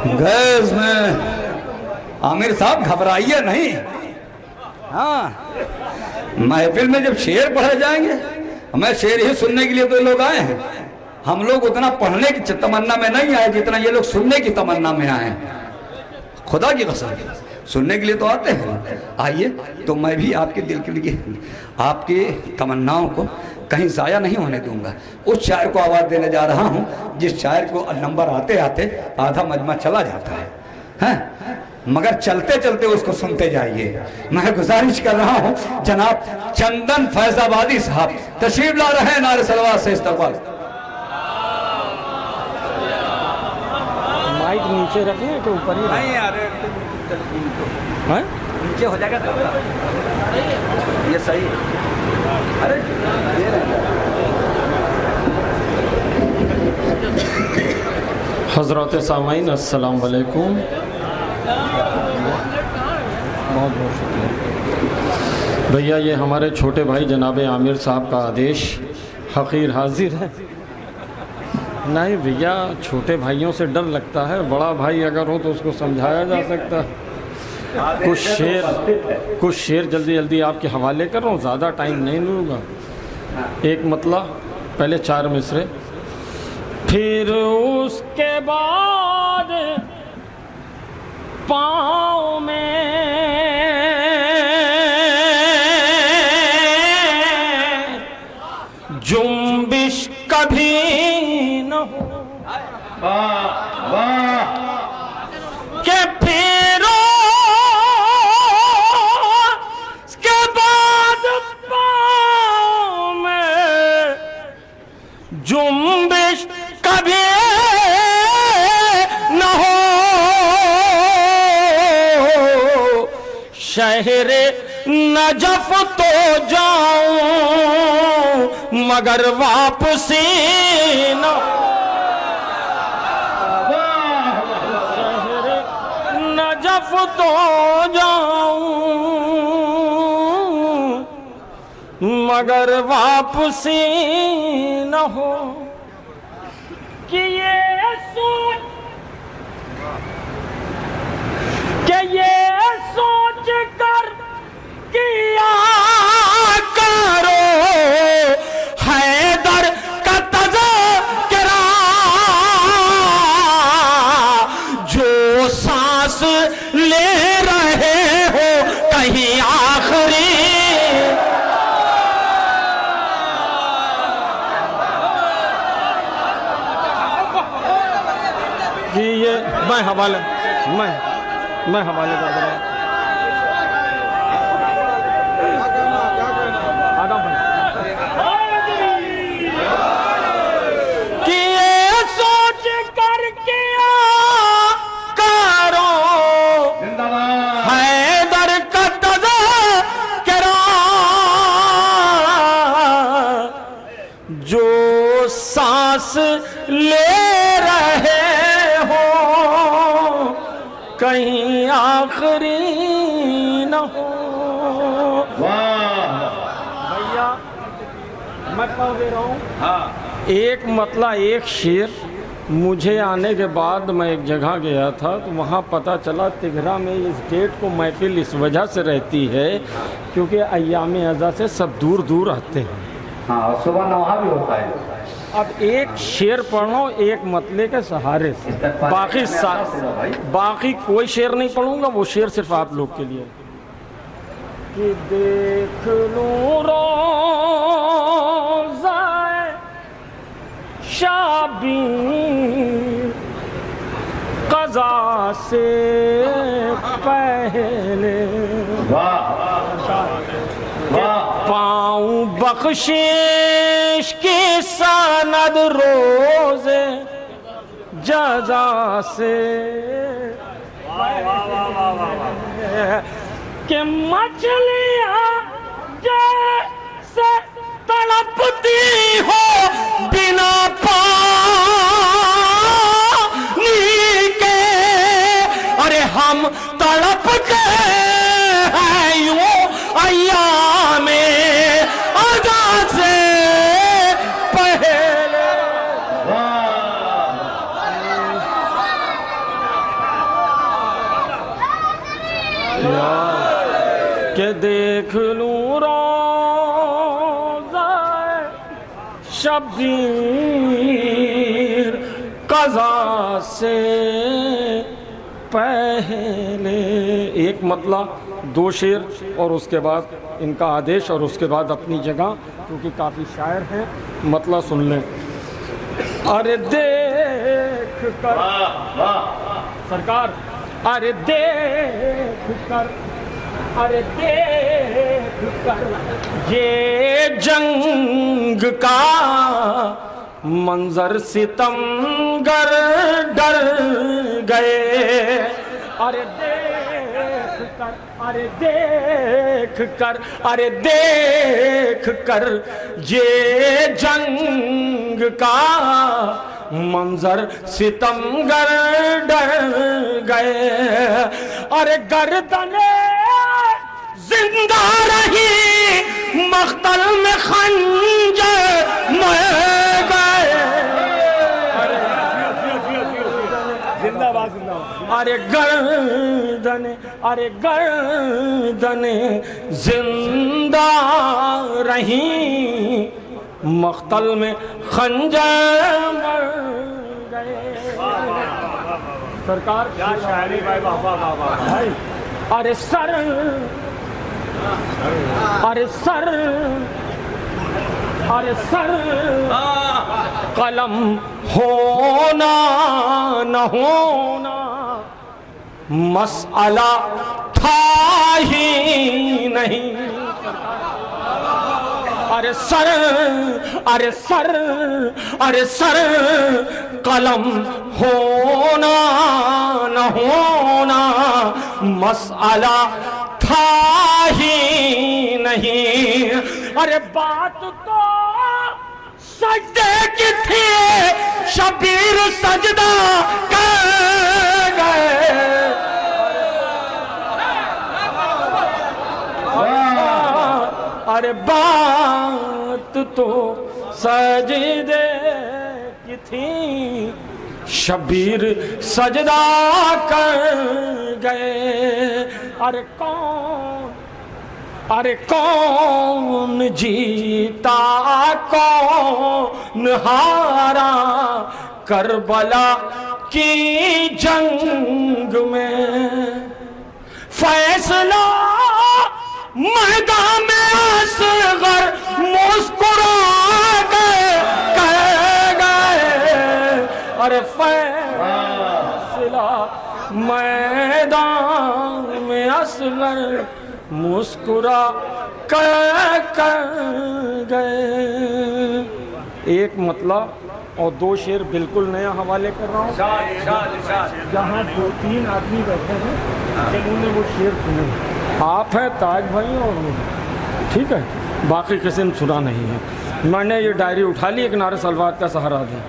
Gas में आमिर साहब घबराइए नहीं। हाँ, महफिल में जब शेर पढ़े जाएंगे, मैं शेर ही सुनने के लिए तो लोग आए हैं। हम लोग उतना पढ़ने की तमन्ना में नहीं आए जितना ये लोग सुनने की तमन्ना में आए हैं। खुदा की कसम, सुनने के लिए तो आते हैं। आइए, तो मैं भी आपके दिल के लिए आपकी तमन्नाओं को कहीं ज़ाया नहीं होने दूंगा। उस शायर को आवाज़ देने जा रहा हूँ जिस शायर को नंबर आते आते आधा मजमा चला जाता है, हैं? मगर चलते चलते उसको सुनते जाइए। मैं गुजारिश कर रहा हूँ जनाब चंदन फैजाबादी साहब तशरीफ ला रहे हैं नारे सलवात से इस्तकबाल। माइक नीचे रखें कि ऊपर ही? नहीं यार, नीचे हो जाएगा तो ये सही। अरे हज़रात सामाईन अस्सलाम वालेकुम, बहुत बहुत शुक्रिया भैया। ये हमारे छोटे भाई जनाब आमिर साहब का आदेश हक़ीर हाजिर है। नहीं भैया, छोटे भाइयों से डर लगता है, बड़ा भाई अगर हो तो उसको समझाया जा सकता है। कुछ शेर जल्दी जल्दी आपके हवाले कर रहा हूँ, ज़्यादा टाइम नहीं लूँगा। एक मतलब पहले 4 मिसरे, फिर उसके बाद पाँव में जुम्बिश कभी न हो के फिर उसके बाद पाँव में जुम्बिश कभी न हो। शहरे नजफ तो जाऊं मगर वापसी न हो। शहरे नजफ तो जाऊं मगर वापसी न हो। कि ये सोच कर किया करो हैदर का तज़किरा, जो सांस ले रहे हो कहीं आखिरी। जी ये मैं हवाले कर रहा हूँ। कि ये सोच कर किया करो हैदर का तज़किरा, जो सांस ले रहे हो कहीं आखिरी न हो। भैया मैं कह दे रहा हूँ, हाँ, एक मतलब एक शेर मुझे आने के बाद मैं एक जगह गया था तो वहाँ पता चला तिघरा में इस डेट को महफिल इस वजह से रहती है क्योंकि अय्याम अज़ा से सब दूर दूर आते हैं। हाँ, सुबह नवा भी होता है। अब एक शेर पढ़ो एक मतले के सहारे से, बाकी कोई शेर नहीं पढ़ूंगा, वो शेर सिर्फ आप लोग के लिए। कि देख लूं रोज़ाए शाबी क़ज़ा से पहले, पाऊं बख्शिश की सनद रोज़े जज़ा से, कि मछलियाँ जैसे तड़पती हो बिना पानी के, अरे हम तड़प के हैं यूं अय्याम अज़ा से पहले। के देख लूं रोज़ा शबीर कज़ा से पहले। एक मतलब 2 शेर और उसके बाद इनका आदेश और उसके बाद अपनी जगह, क्योंकि काफ़ी शायर हैं, मतलब सुन लें। अरे देख कर सरकार, अरे देख कर, अरे देख कर ये जंग का मंजर सितमगर डर गए। अरे देख कर, अरे देख कर, अरे देख कर ये जंग का मंजर सितमगर डर गए। अरे गर्दने जिंदा रही मख्तल में खंजर मर गए। जिंदाबाद जिंदाबाद। अरे गर्दने, अरे गर्दने जिंदा रही मख्तल में खंजर मर गए। सरकार क्या शायरी भाई, भाई। अरे सर, अरे सर, अरे सर कलम होना न होना मसला था ही नहीं। अरे सर, अरे सर, अरे सर कलम होना न होना मसला था ही नहीं। अरे बात तो सजदे की थी, शबीर सजदा कर गए। अरे बात तो सजदे की थी, शबीर सजदा कर गए। अरे कौन, अरे कौन जीता कौन हारा करबला की जंग में। फैसला मैदान में असगर मुस्कुरा गए कह गए। अरे फैसला मैदान में असगर मुस्कुरा कर गए। एक मतलब और 2 शेर बिल्कुल नया हवाले कर रहा हूँ। जहाँ 2-3 आदमी बैठे हैं जिन्होंने वो शेर सुने, आप हैं ताज भाई और ठीक है, बाकी किसी ने सुना नहीं है। मैंने ये डायरी उठा ली, एक नारे सलवात का सहारा दें।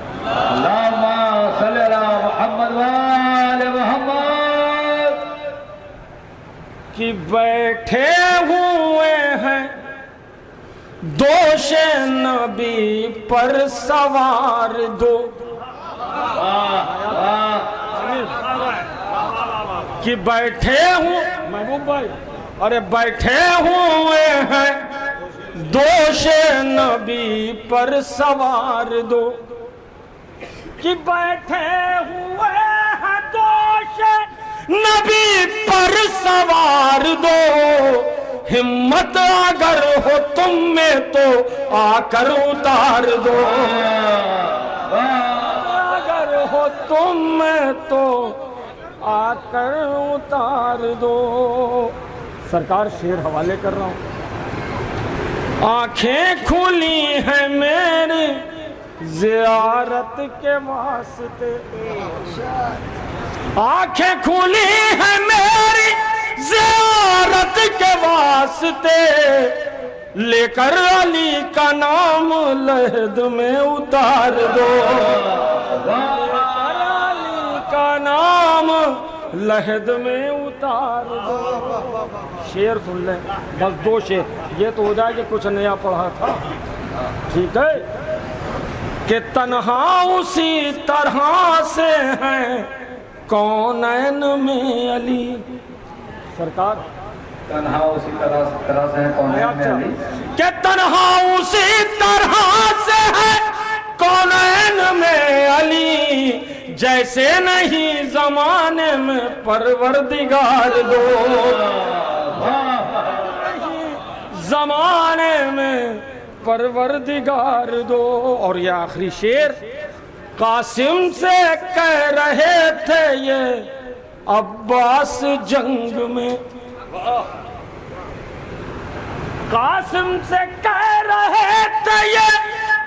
कि बैठे हुए हैं दोषे नबी पर सवार दो। कि बैठे हूँ महबूब भाई, अरे बैठे हुए हैं दोषे नबी पर सवार दो। कि बैठे हुए हैं दोषे नबी पर सवार दो। हिम्मत अगर हो तुम में तो आकर उतार दो। अगर हो तुम में तो आकर उतार दो। सरकार शेर हवाले कर रहा हूं। आंखें खुली हैं मेरी ज़ियारत के वास्ते। आंखें खुली हैं मेरी ज़ियारत के वास्ते। लेकर अली का नाम लहद में उतार दो। लेकर अली का नाम लहद में उतार दो। शेर सुन लें, बस 2 शेर, ये तो हो जाए कि कुछ नया पढ़ा था। ठीक है कि तन्हा उसी तरह से हैं कौनैन में अली। सरकार तन्हा उसी तरह से है कौनैन में अली। के तन्हा उसी तरह से है कौनैन में अली, जैसे नहीं जमाने में परवरदिगार दो, जमाने में परवरदिगार दो। और ये आखिरी शेर कासिम से कह रहे थे ये अब्बास जंग में, कासिम से कह रहे थे ये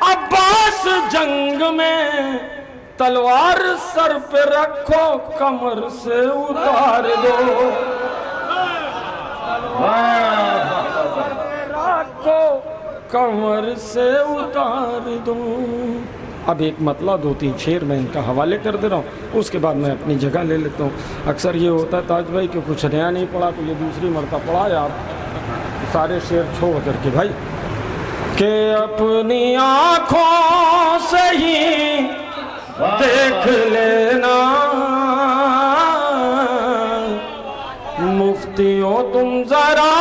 अब्बास जंग में, तलवार सर पे रखो कमर से उतार दो, रखो कमर से उतार दो। अब एक मतला 2-3 शेर मैं इनका हवाले कर दे रहा हूँ, उसके बाद मैं अपनी जगह ले लेता हूँ। अक्सर ये होता है ताज भाई कि कुछ नया नहीं पढ़ा तो ये दूसरी मरतबा पढ़ा या आप सारे शेर छोड़ करके भाई के अपनी आँखों से ही देख लेना मुफ्तियों तुम जरा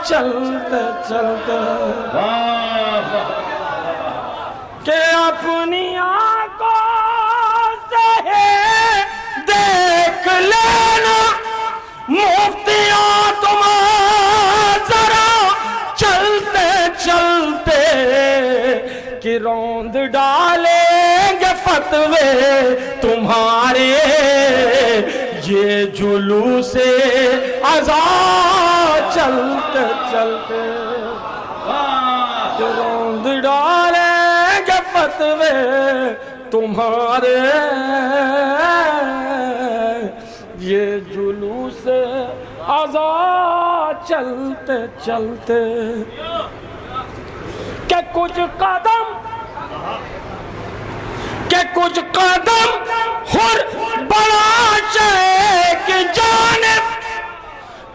चलते चलते, के अपनी आँखों से देख लेना मुफ्तियों तुम जरा चलते चलते, कि रौंद डालेंगे फतवे तुम्हारे ये जुलूसे अज़ा चलते चलते, रौंद डालेंगे फतवे तुम्हारे ये जुलूसे अज़ा चलते चलते, के कुछ कदम हुर बड़ा शेख जानिब,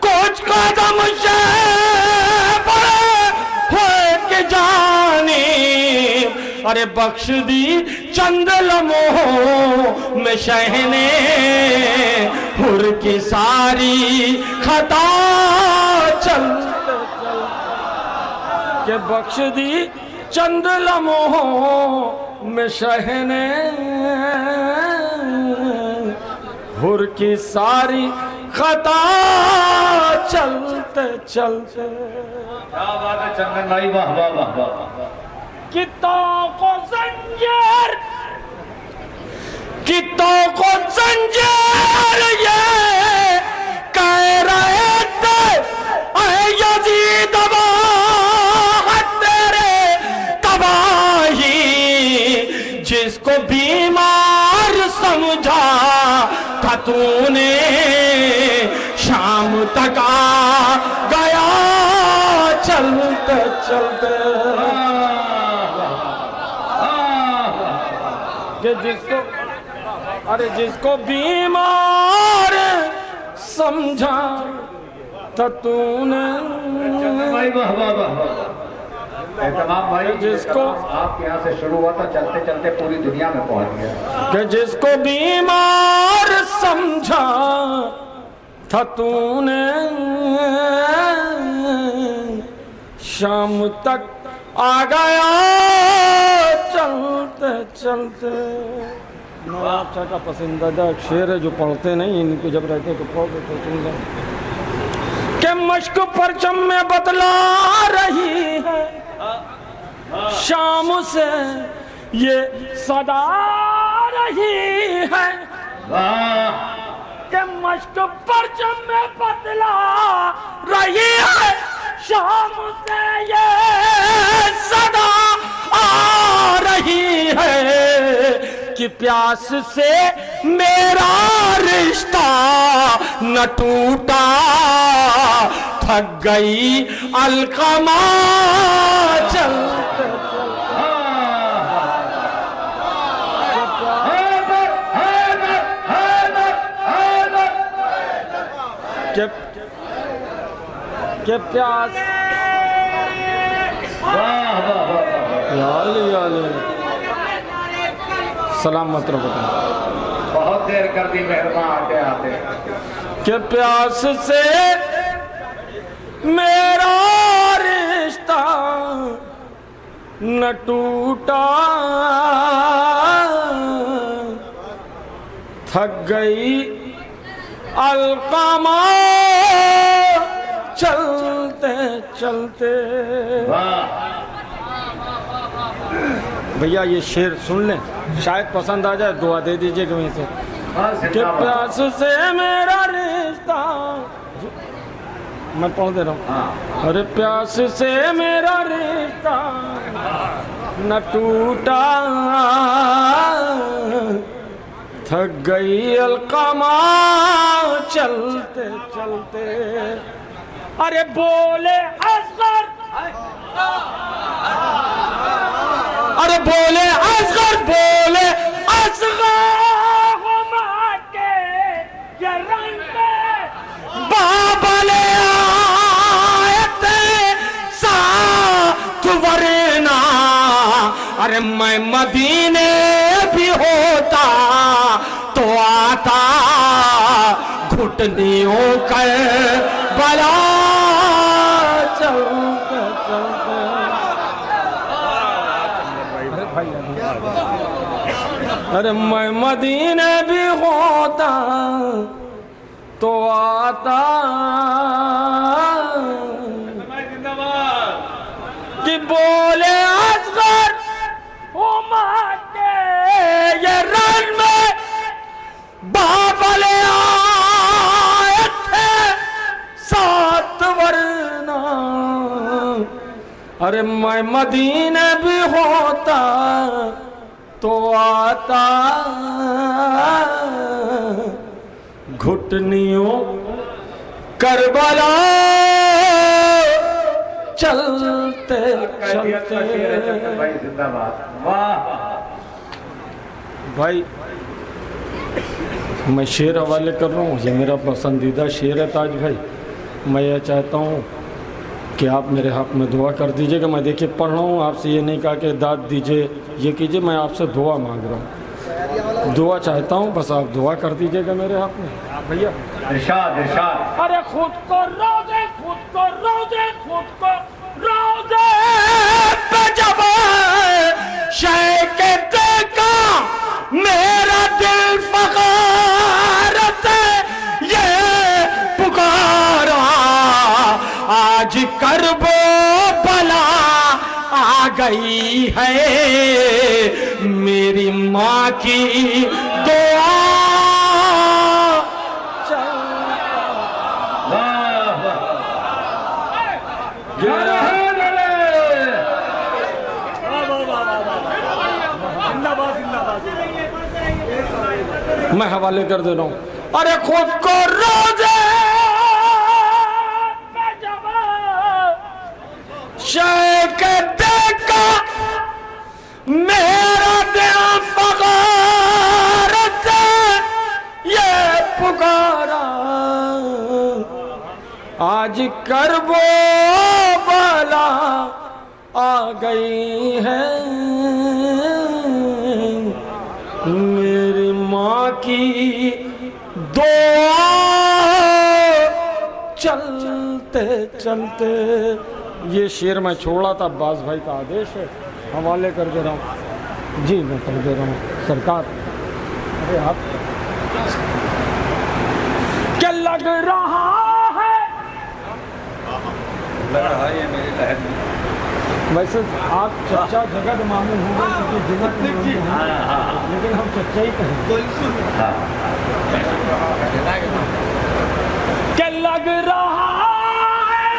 कुछ कदम शेख बड़ा के जानिब, अरे बख्श दी चंद लम्हों में शहने हुर की सारी खता चलते चलते, के बख्श दी चंद लम्हों में शहने हुर की सारी खता चलते चलते। क्या बात है चंदन भाई, वाह वाह वाह वाह। कितों को जंजीर ये कह रहे थे ऐ यजीद तेरे तबाही, जिसको बीमार समझा था तूने शाम तक आ गया चलते चलते, जिसको बीमार समझा था तूने, तमाम भाई जिसको आपके यहाँ से शुरू हुआ था चलते चलते पूरी दुनिया में पहुंच गया, कि जिसको बीमार समझा था तूने शाम तक आ गया चलते चलते। आपका का पसंदीदा शेर है जो पढ़ते नहीं, इनको जब रहते तो पढ़ते तो सुन लें कि मश्क परचम में बतला रही है शाम से ये सदा रही है, कि मश्क परचम में बतला रही है शाम से ये सदा आ रही है, कि प्यास से मेरा रिश्ता न टूटा थक गई अलकमा चलते के प्यास सलामत रहो। बहुत देर कर दी मेहरबान आते आते। कि प्यास से मेरा रिश्ता न टूटा, थक गई अलकामा चलते चलते। भैया ये शेर सुन लें, शायद पसंद आ जाए, दुआ दे दीजिए कहीं से। कि प्यास से मेरा रिश्ता, मैं पढ़ दे रहा हूँ। अरे प्यास से मेरा रिश्ता न टूटा, थक गई अलकामा चलते चलते। अरे बोले असगर, अरे बोले असगर, बोले असगर के ये रंग में बाबले आए थे साथ वरना। अरे मैं मदीने भी होता तो आता घुटनियों कर बला चलते चलते। अरे मैं मदीने भी होता तो आता कि बोले असगर उमर के ये रन में बाबले आए थे सात वरना। अरे मैं मदीने भी होता तो आता घुटनियों करबला चलते चलते। भाई जिंदाबाद, वाह भाई मैं शेर हवाले कर रहा हूँ, ये मेरा पसंदीदा शेर है ताज भाई। मैं ये चाहता हूँ कि आप मेरे हक में दुआ कर दीजिएगा। मैं देखिए पढ़ रहा हूँ, आपसे ये नहीं कहा कि दाद दीजिए ये कीजिए, मैं आपसे दुआ मांग रहा हूँ, दुआ चाहता हूँ, बस आप दुआ कर दीजिएगा मेरे हक में भैया। इरशाद इरशाद। अरे खुद को रोजे, खुद को रोजे, खुद को रोजे पे जब शेख देखा मेरा दिल फख्र से ये पुकारा। आज करबो बला आ गई है मेरी माँ की दुआ। मैं हवाले कर दे रहा हूँ। अरे खुद को रोजे शेख देखा मेरा दिल फख्र से ये पुकारा। आज करबो बला आ गई है मेरी माँ की दुआ। चलते चलते ये शेर मैं छोड़ा था, अब्बास भाई का आदेश है, हवाले कर दे रहा हूँ जी। मैं कर दे रहा हूँ सरकार। अरे आप क्या लग रहा है, लग रहा है ये मेरी लहर में। वैसे आप चच्चा जगत मामूल होंगे क्योंकि जगत में लेकिन हम चच्चा ही कहेंगे। क्या लग रहा है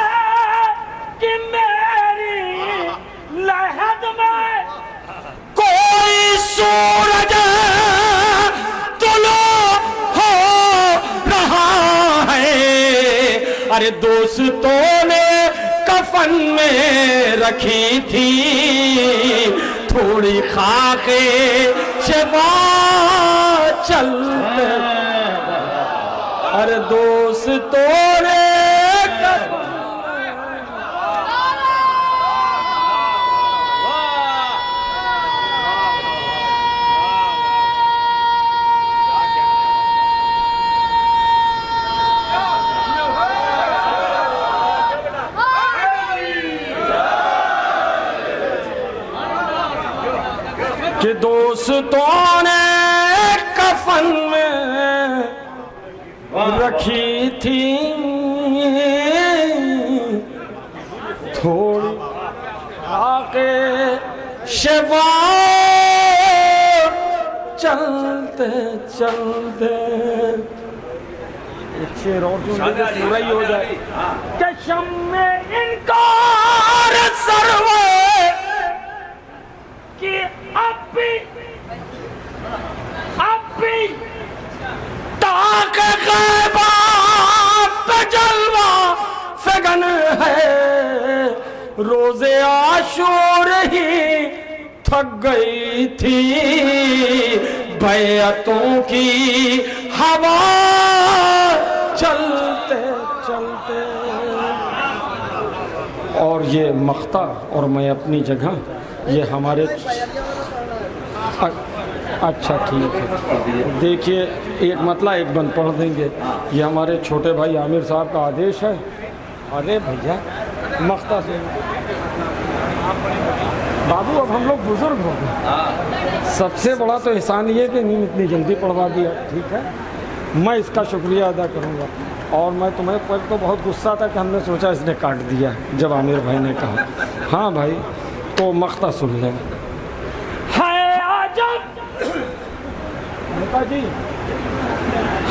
कि मेरी लहद में कोई सूरज तुलो हो रहा है। अरे दोस्तों ने कफन में रखी थी थोड़ी खाके शबा चलते। अरे दोस्तों ने कि दोस्तों ने कफन में रखी थी थोड़ी आके शिवा चलते चलते एक शेर और सुन के पूरा ही हो जाए कि शम में इनकार सर्वे कि अब भी ताक गैबा पे जलवा फगन है रोजे आशूर ही थक गई थी बैअतों की हवा चलते चलते। और ये मख्ता और मैं अपनी जगह ये हमारे अच्छा ठीक है। देखिए एक मतला एक बंद पढ़ देंगे, ये हमारे छोटे भाई आमिर साहब का आदेश है। अरे भैया मख्ता से बाबू अब हम लोग बुजुर्ग हो गए, सबसे बड़ा तो एहसान ये कि नींद इतनी जल्दी पढ़वा दिया, ठीक है मैं इसका शुक्रिया अदा करूँगा। और मैं तुम्हें पर तो बहुत गुस्सा था कि हमने सोचा इसने काट दिया जब आमिर भाई ने कहा। हाँ भाई तो मख्ता सुन लें। है आजम जी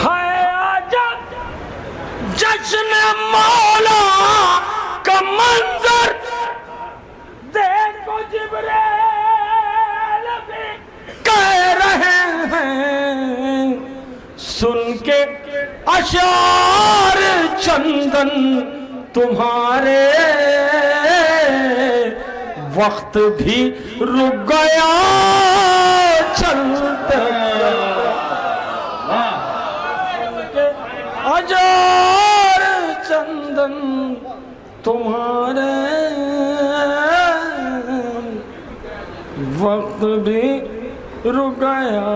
है आजम जश्न मौला का मंजर देखो जिब्रील भी कह रहे हैं सुन के अशार चंदन तुम्हारे वक्त भी रुक गया चलते अजार चंदन तुम्हारे वक्त भी रुक गया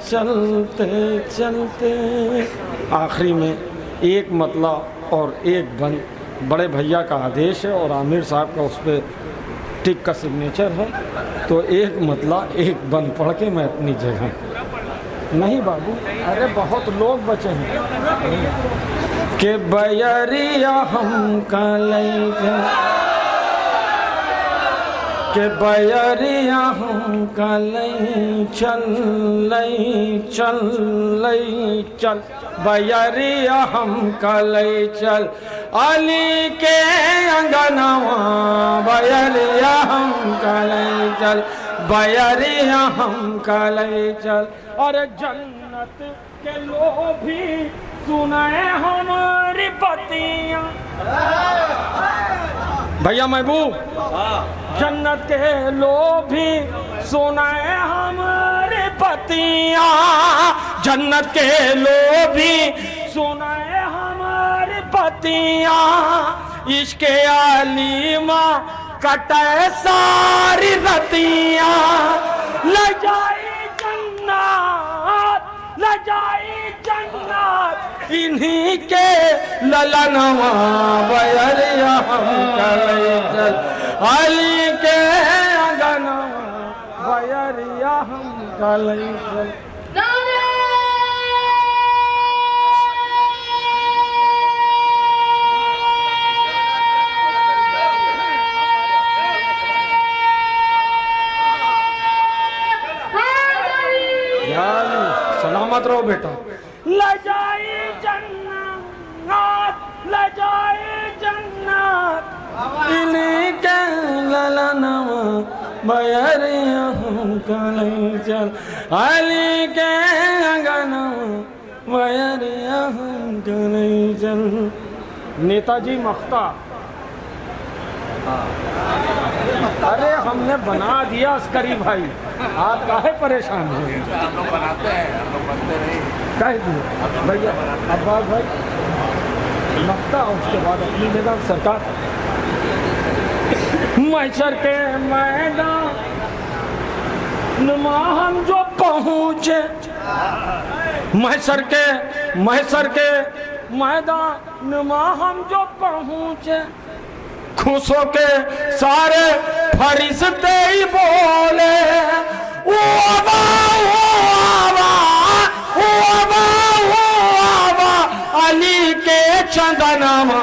चलते चलते। आखिरी में एक मतला और एक बंद बड़े भैया का आदेश है और आमिर साहब का उस पर टिक का सिग्नेचर है, तो एक मतला एक बंद पढ़ के मैं अपनी जगह। नहीं बाबू अरे बहुत लोग बचे हैं कि बयरिया हम कलई के बयरिया हम कलई चल चल बयरिया हम कलई चल अली के अंगनवा बयरिया हम कलई चल बयरिया हम कलई चल। और जन्नत के लोभी सुनाए हमारी पतियाँ भैया महबूब जन्नत के लोभी सुनाए हमारे पतियाँ जन्नत के लोभी सुनाए हमारे पतियाँ इश्क आलिमा कटे सारी रतियाँ ले जाई जन्नत इन्हीं के ललनवा बयरिया हम कलई चल अली के अंगनवा बयरिया हम कलई चल। सलामत रहो बेटा। लजाई जन्नत इन्हीं के ललनवा बयरिया हम कलई चल अली के अंगनवा बयरिया हम कलई चल। नेताजी मख्ता अरे हमने बना दिया अस्करी भाई, आप काहे परेशान हो? हम लोग बनाते हैं, हम लोग बनते नहीं। कह दिए भैया अब्बास भाई मख्ता उसके बाद अपनी जगह सरकार मैशर के मैदान हम जो पहुँचे मैशर के मैदान हम जो पहुँचे खुशों के सारे फरिश्ते ही बोले वो चंदनमा